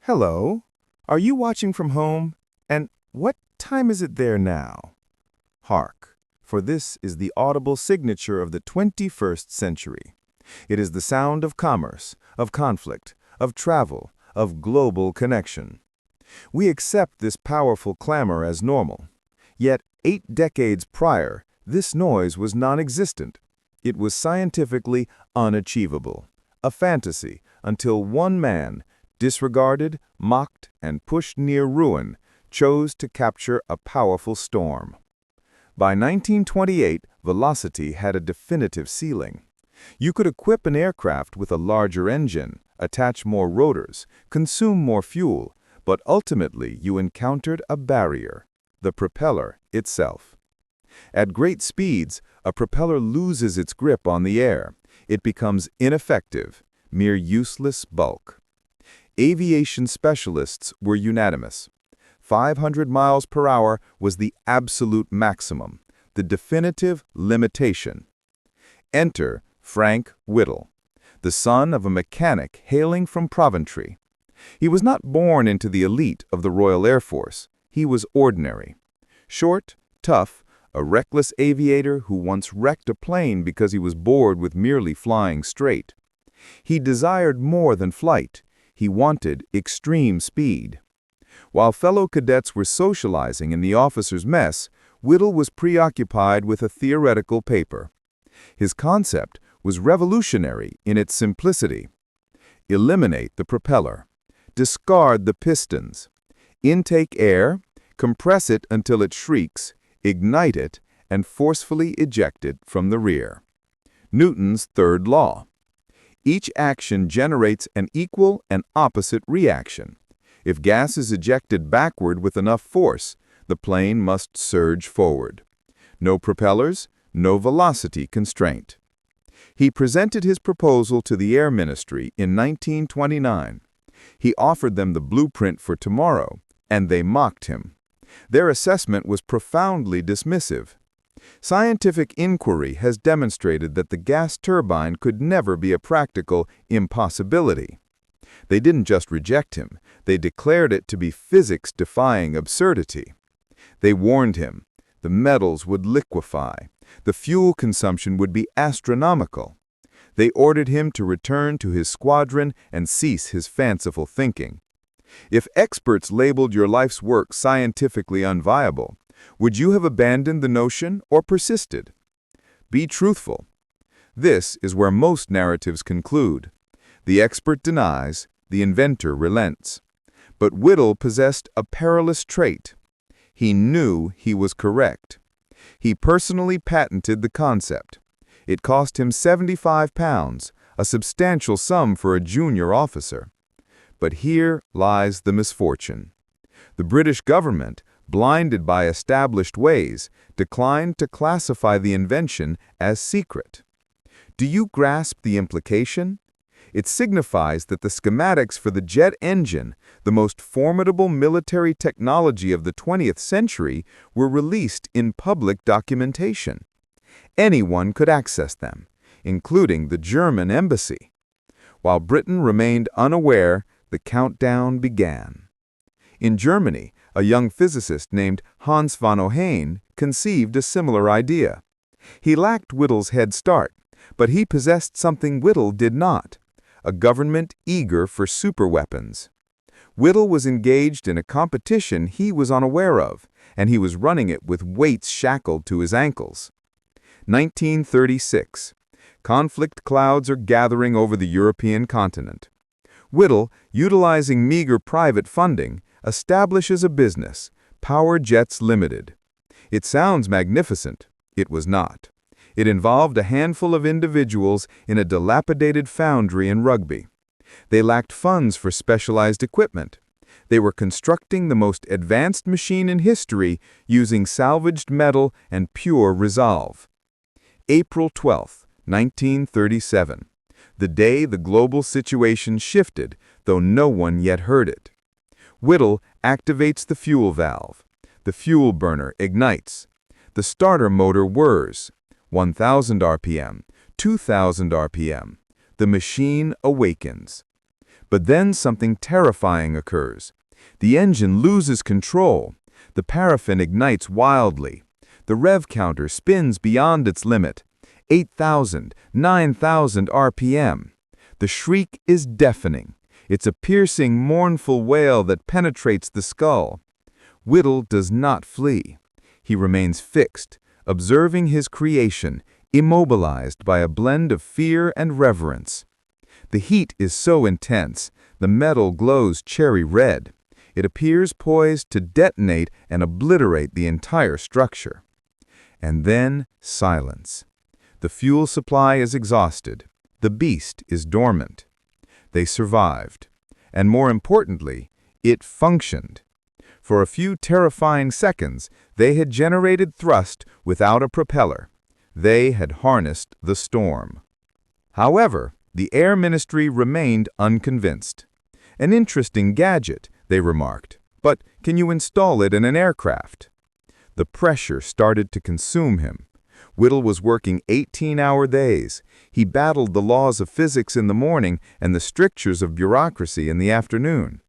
Hello. Are you watching from home? And what time is it there now? Hark, for this is the audible signature of the 21st century. It is the sound of commerce, of conflict, of travel, of global connection. We accept this powerful clamor as normal. Yet 8 decades prior, this noise was non-existent. It was scientifically unachievable, a fantasy, until one man, disregarded, mocked, and pushed near ruin, chose to capture a powerful storm. By 1928, velocity had a definitive ceiling. You could equip an aircraft with a larger engine, attach more rotors, consume more fuel, but ultimately you encountered a barrier, the propeller itself. At great speeds, a propeller loses its grip on the air. It becomes ineffective, mere useless bulk. Aviation specialists were unanimous. 500 miles per hour was the absolute maximum, the definitive limitation. Enter Frank Whittle, the son of a mechanic hailing from Coventry. He was not born into the elite of the Royal Air Force. He was ordinary. Short, tough, a reckless aviator who once wrecked a plane because he was bored with merely flying straight. He desired more than flight. He wanted extreme speed. While fellow cadets were socializing in the officers' mess, Whittle was preoccupied with a theoretical paper. His concept was revolutionary in its simplicity. Eliminate the propeller. Discard the pistons. Intake air, compress it until it shrieks, ignite it, and forcefully eject it from the rear. Newton's third law. Each action generates an equal and opposite reaction. If gas is ejected backward with enough force, the plane must surge forward. No propellers, no velocity constraint. He presented his proposal to the Air Ministry in 1929. He offered them the blueprint for tomorrow, and they mocked him. Their assessment was profoundly dismissive. Scientific inquiry has demonstrated that the gas turbine could never be a practical impossibility. They didn't just reject him, they declared it to be physics-defying absurdity. They warned him, the metals would liquefy, the fuel consumption would be astronomical. They ordered him to return to his squadron and cease his fanciful thinking. If experts labeled your life's work scientifically unviable, would you have abandoned the notion or persisted? Be truthful. This is where most narratives conclude. The expert denies, the inventor relents. But Whittle possessed a perilous trait. He knew he was correct. He personally patented the concept. It cost him £75, a substantial sum for a junior officer. But here lies the misfortune. The British government, blinded by established ways, declined to classify the invention as secret. Do you grasp the implication? It signifies that the schematics for the jet engine, the most formidable military technology of the 20th century, were released in public documentation. Anyone could access them, including the German embassy. While Britain remained unaware, the countdown began. In Germany, a young physicist named Hans von Ohain conceived a similar idea. He lacked Whittle's head start, but he possessed something Whittle did not, a government eager for superweapons. Whittle was engaged in a competition he was unaware of, and he was running it with weights shackled to his ankles. 1936. Conflict clouds are gathering over the European continent. Whittle, utilizing meager private funding, establishes a business, Power Jets Limited. It sounds magnificent. It was not. It involved a handful of individuals in a dilapidated foundry in Rugby. They lacked funds for specialized equipment. They were constructing the most advanced machine in history using salvaged metal and pure resolve. April 12, 1937. The day the global situation shifted, though no one yet heard it. Whittle activates the fuel valve. The fuel burner ignites. The starter motor whirs. 1,000 RPM, 2,000 RPM. The machine awakens. But then something terrifying occurs. The engine loses control. The paraffin ignites wildly. The rev counter spins beyond its limit, 8,000, 9,000 RPM. The shriek is deafening. It's a piercing, mournful wail that penetrates the skull. Whittle does not flee. He remains fixed, observing his creation, immobilized by a blend of fear and reverence. The heat is so intense, the metal glows cherry red. It appears poised to detonate and obliterate the entire structure. And then silence. The fuel supply is exhausted. The beast is dormant. They survived. And more importantly, it functioned. For a few terrifying seconds, they had generated thrust without a propeller. They had harnessed the storm. However, the Air Ministry remained unconvinced. An interesting gadget, they remarked, but can you install it in an aircraft? The pressure started to consume him. Whittle was working 18-hour days. He battled the laws of physics in the morning and the strictures of bureaucracy in the afternoon.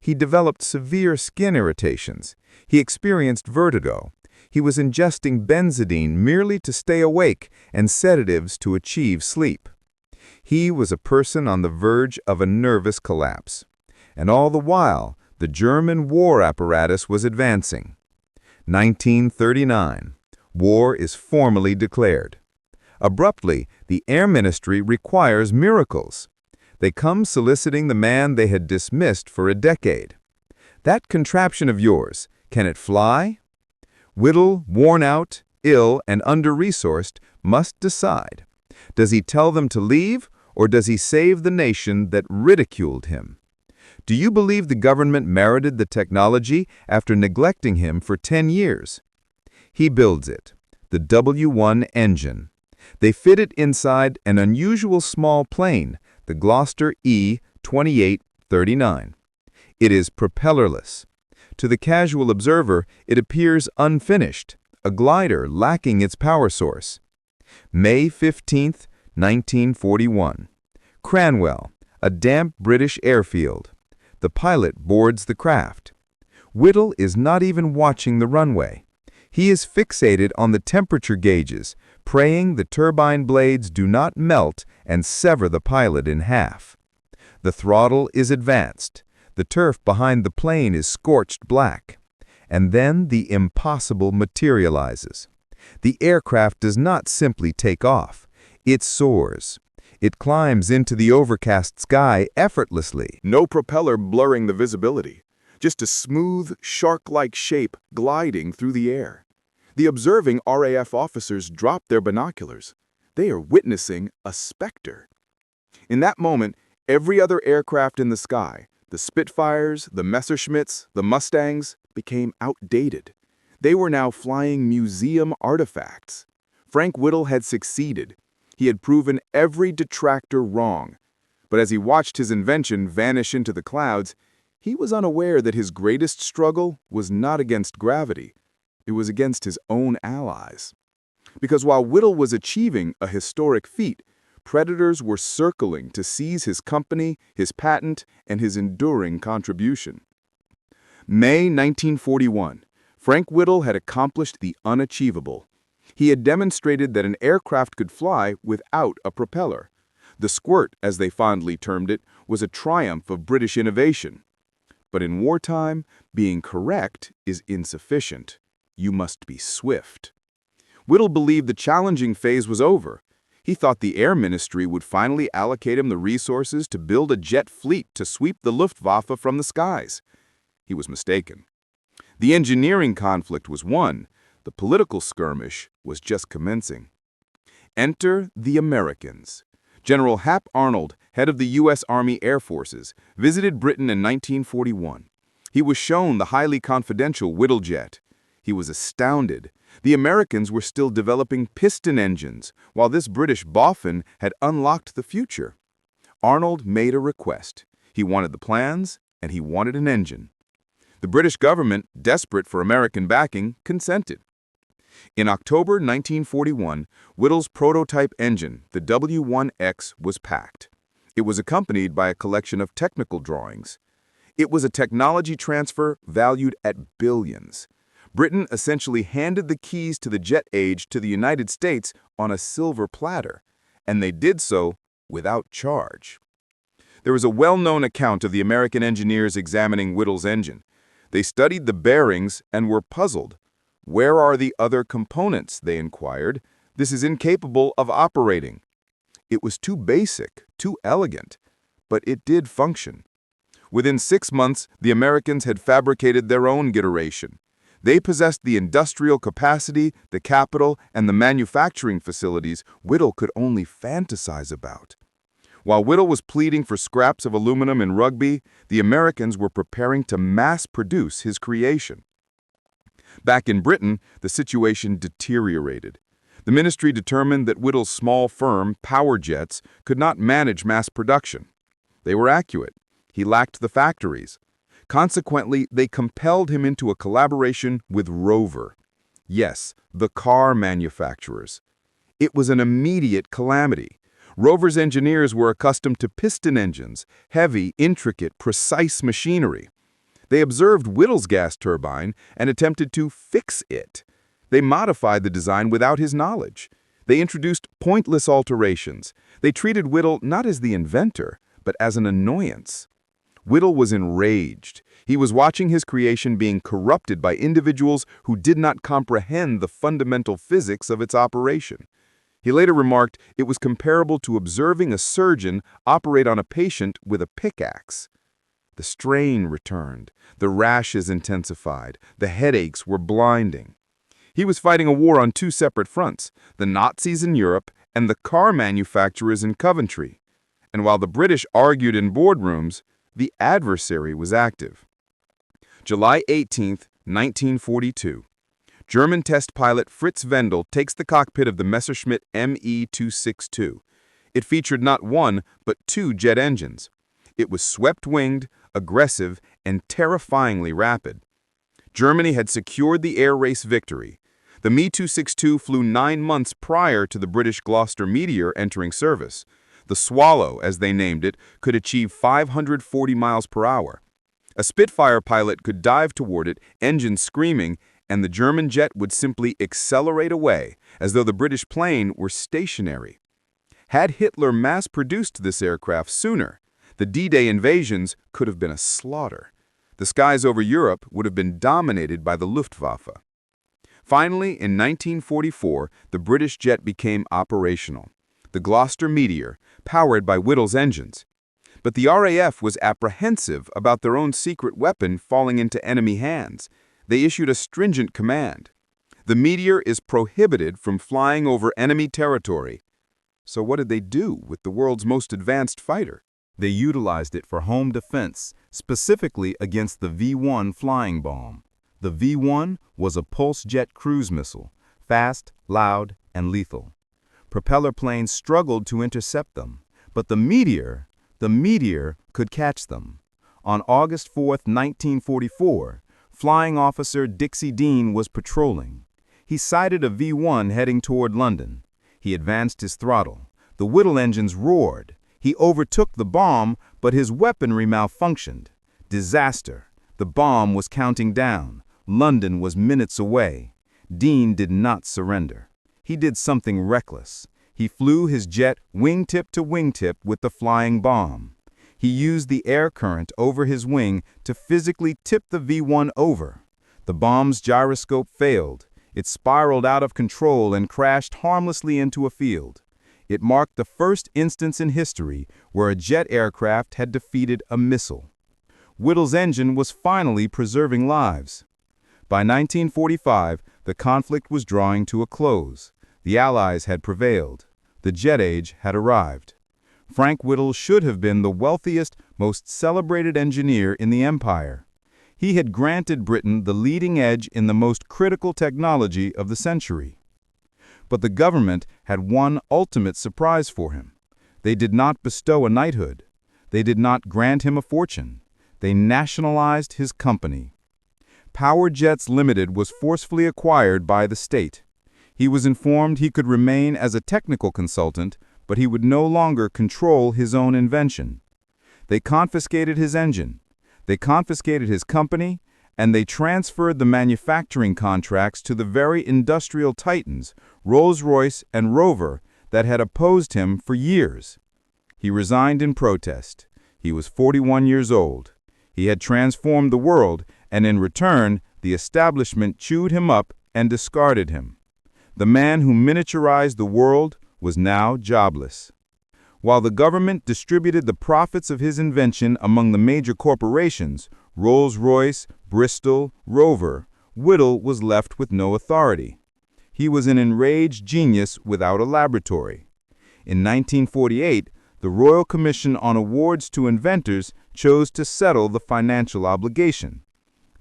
He developed severe skin irritations. He experienced vertigo. He was ingesting benzidine merely to stay awake and sedatives to achieve sleep. He was a person on the verge of a nervous collapse. And all the while, the German war apparatus was advancing. 1939. War is formally declared. Abruptly, the Air Ministry requires miracles. They come soliciting the man they had dismissed for a decade. That contraption of yours, can it fly? Whittle, worn out, ill, and under-resourced, must decide. Does he tell them to leave, or does he save the nation that ridiculed him? Do you believe the government merited the technology after neglecting him for 10 years? He builds it, the W-1 engine. They fit it inside an unusual small plane, the Gloster E-2839. It is propellerless. To the casual observer, it appears unfinished, a glider lacking its power source. May 15, 1941. Cranwell, a damp British airfield. The pilot boards the craft. Whittle is not even watching the runway. He is fixated on the temperature gauges, praying the turbine blades do not melt and sever the pilot in half. The throttle is advanced. The turf behind the plane is scorched black. And then the impossible materializes. The aircraft does not simply take off. It soars. It climbs into the overcast sky effortlessly. No propeller blurring the visibility. Just a smooth, shark-like shape gliding through the air. The observing RAF officers drop their binoculars. They are witnessing a specter. In that moment, every other aircraft in the sky, the Spitfires, the Messerschmitts, the Mustangs, became outdated. They were now flying museum artifacts. Frank Whittle had succeeded. He had proven every detractor wrong. But as he watched his invention vanish into the clouds, he was unaware that his greatest struggle was not against gravity. It was against his own allies. Because while Whittle was achieving a historic feat, predators were circling to seize his company, his patent, and his enduring contribution. May 1941. Frank Whittle had accomplished the unachievable. He had demonstrated that an aircraft could fly without a propeller. The squirt, as they fondly termed it, was a triumph of British innovation. But in wartime, being correct is insufficient. You must be swift. Whittle believed the challenging phase was over. He thought the Air Ministry would finally allocate him the resources to build a jet fleet to sweep the Luftwaffe from the skies. He was mistaken. The engineering conflict was won. The political skirmish was just commencing. Enter the Americans. General Hap Arnold, head of the U.S. Army Air Forces, visited Britain in 1941. He was shown the highly confidential Whittle jet. He was astounded. The Americans were still developing piston engines, while this British boffin had unlocked the future. Arnold made a request. He wanted the plans, and he wanted an engine. The British government, desperate for American backing, consented. In October 1941, Whittle's prototype engine, the W-1X, was packed. It was accompanied by a collection of technical drawings. It was a technology transfer valued at billions. Britain essentially handed the keys to the jet age to the United States on a silver platter, and they did so without charge. There is a well-known account of the American engineers examining Whittle's engine. They studied the bearings and were puzzled. "Where are the other components?" they inquired. "This is incapable of operating." It was too basic, too elegant, but it did function. Within 6 months, the Americans had fabricated their own iteration. They possessed the industrial capacity, the capital, and the manufacturing facilities Whittle could only fantasize about. While Whittle was pleading for scraps of aluminum in Rugby, the Americans were preparing to mass-produce his creation. Back in Britain, the situation deteriorated. The ministry determined that Whittle's small firm, Turbojet, could not manage mass production. They were accurate. He lacked the factories. Consequently, they compelled him into a collaboration with Rover. Yes, the car manufacturers. It was an immediate calamity. Rover's engineers were accustomed to piston engines, heavy, intricate, precise machinery. They observed Whittle's gas turbine and attempted to fix it. They modified the design without his knowledge. They introduced pointless alterations. They treated Whittle not as the inventor, but as an annoyance. Whittle was enraged. He was watching his creation being corrupted by individuals who did not comprehend the fundamental physics of its operation. He later remarked it was comparable to observing a surgeon operate on a patient with a pickaxe. The strain returned, the rashes intensified, the headaches were blinding. He was fighting a war on 2 separate fronts, the Nazis in Europe and the car manufacturers in Coventry. And while the British argued in boardrooms, the adversary was active. July 18, 1942. German test pilot Fritz Wendel takes the cockpit of the Messerschmitt Me 262. It featured not 1, but 2 jet engines. It was swept-winged, aggressive, and terrifyingly rapid. Germany had secured the air race victory. The Me 262 flew 9 months prior to the British Gloster Meteor entering service. The Swallow, as they named it, could achieve 540 miles per hour. A Spitfire pilot could dive toward it, engines screaming, and the German jet would simply accelerate away, as though the British plane were stationary. Had Hitler mass-produced this aircraft sooner, the D-Day invasions could have been a slaughter. The skies over Europe would have been dominated by the Luftwaffe. Finally, in 1944, the British jet became operational. The Gloster Meteor, powered by Whittle's engines. But the RAF was apprehensive about their own secret weapon falling into enemy hands. They issued a stringent command. The Meteor is prohibited from flying over enemy territory. So what did they do with the world's most advanced fighter? They utilized it for home defense, specifically against the V-1 flying bomb. The V-1 was a pulse-jet cruise missile, fast, loud, and lethal. Propeller planes struggled to intercept them, but the Meteor could catch them. On August 4, 1944, Flying Officer Dixie Dean was patrolling. He sighted a V-1 heading toward London. He advanced his throttle. The Whittle engines roared. He overtook the bomb, but his weaponry malfunctioned. Disaster. The bomb was counting down. London was minutes away. Dean did not surrender. He did something reckless. He flew his jet wingtip to wingtip with the flying bomb. He used the air current over his wing to physically tip the V-1 over. The bomb's gyroscope failed. It spiraled out of control and crashed harmlessly into a field. It marked the first instance in history where a jet aircraft had defeated a missile. Whittle's engine was finally preserving lives. By 1945, the conflict was drawing to a close. The Allies had prevailed. The jet age had arrived. Frank Whittle should have been the wealthiest, most celebrated engineer in the empire. He had granted Britain the leading edge in the most critical technology of the century. But the government had one ultimate surprise for him. They did not bestow a knighthood. They did not grant him a fortune. They nationalized his company. Turbojet Limited was forcefully acquired by the state. He was informed he could remain as a technical consultant, but he would no longer control his own invention. They confiscated his engine, they confiscated his company, and they transferred the manufacturing contracts to the very industrial titans, Rolls-Royce and Rover, that had opposed him for years. He resigned in protest. He was 41 years old. He had transformed the world, and in return, the establishment chewed him up and discarded him. The man who miniaturized the world was now jobless. While the government distributed the profits of his invention among the major corporations, Rolls-Royce, Bristol, Rover, Whittle was left with no authority. He was an enraged genius without a laboratory. In 1948, the Royal Commission on Awards to Inventors chose to settle the financial obligation.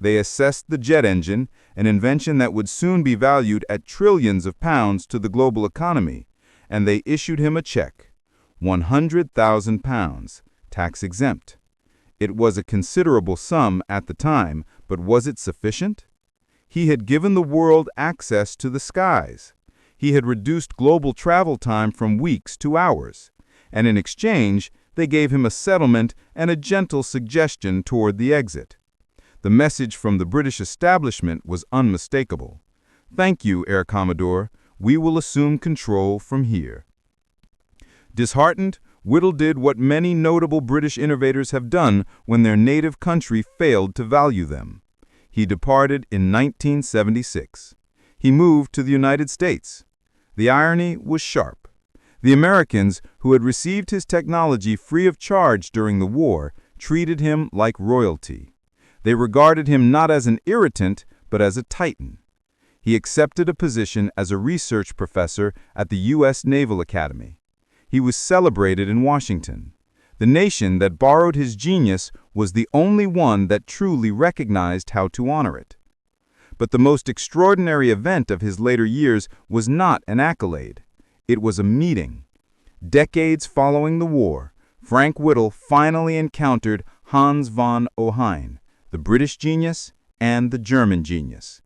They assessed the jet engine, an invention that would soon be valued at trillions of pounds to the global economy, and they issued him a check, £100,000, tax-exempt. It was a considerable sum at the time, but was it sufficient? He had given the world access to the skies. He had reduced global travel time from weeks to hours, and in exchange, they gave him a settlement and a gentle suggestion toward the exit. The message from the British establishment was unmistakable. "Thank you, Air Commodore. We will assume control from here." Disheartened, Whittle did what many notable British innovators have done when their native country failed to value them. He departed in 1976. He moved to the United States. The irony was sharp. The Americans, who had received his technology free of charge during the war, treated him like royalty. They regarded him not as an irritant, but as a titan. He accepted a position as a research professor at the U.S. Naval Academy. He was celebrated in Washington. The nation that borrowed his genius was the only one that truly recognized how to honor it. But the most extraordinary event of his later years was not an accolade. It was a meeting. Decades following the war, Frank Whittle finally encountered Hans von Ohain, the British genius and the German genius.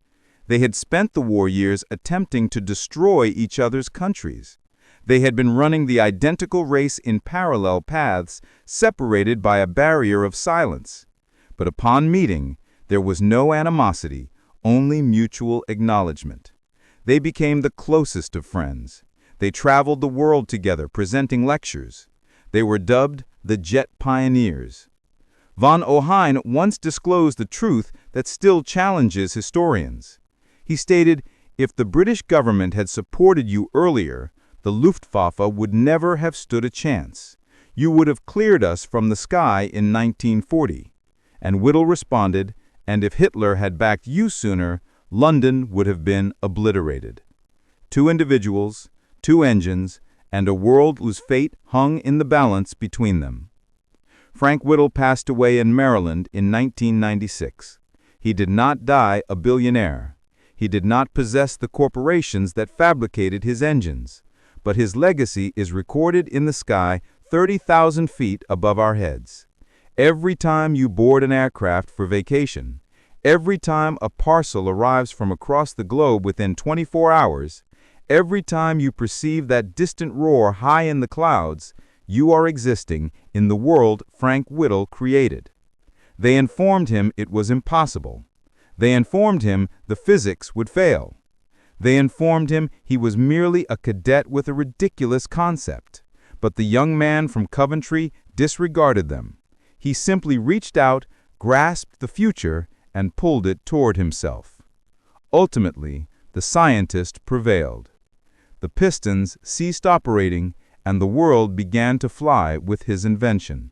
They had spent the war years attempting to destroy each other's countries. They had been running the identical race in parallel paths, separated by a barrier of silence. But upon meeting, there was no animosity, only mutual acknowledgement. They became the closest of friends. They traveled the world together, presenting lectures. They were dubbed the Jet Pioneers. Von Ohain once disclosed the truth that still challenges historians. He stated, "If the British government had supported you earlier, the Luftwaffe would never have stood a chance. You would have cleared us from the sky in 1940. And Whittle responded, "And if Hitler had backed you sooner, London would have been obliterated." Two individuals, two engines, and a world whose fate hung in the balance between them. Frank Whittle passed away in Maryland in 1996. He did not die a billionaire. He did not possess the corporations that fabricated his engines. But his legacy is recorded in the sky 30,000 feet above our heads. Every time you board an aircraft for vacation, every time a parcel arrives from across the globe within 24 hours, every time you perceive that distant roar high in the clouds, you are existing in the world Frank Whittle created. They informed him it was impossible. They informed him the physics would fail. They informed him he was merely a cadet with a ridiculous concept. But the young man from Coventry disregarded them. He simply reached out, grasped the future, and pulled it toward himself. Ultimately, the scientist prevailed. The pistons ceased operating, and the world began to fly with his invention.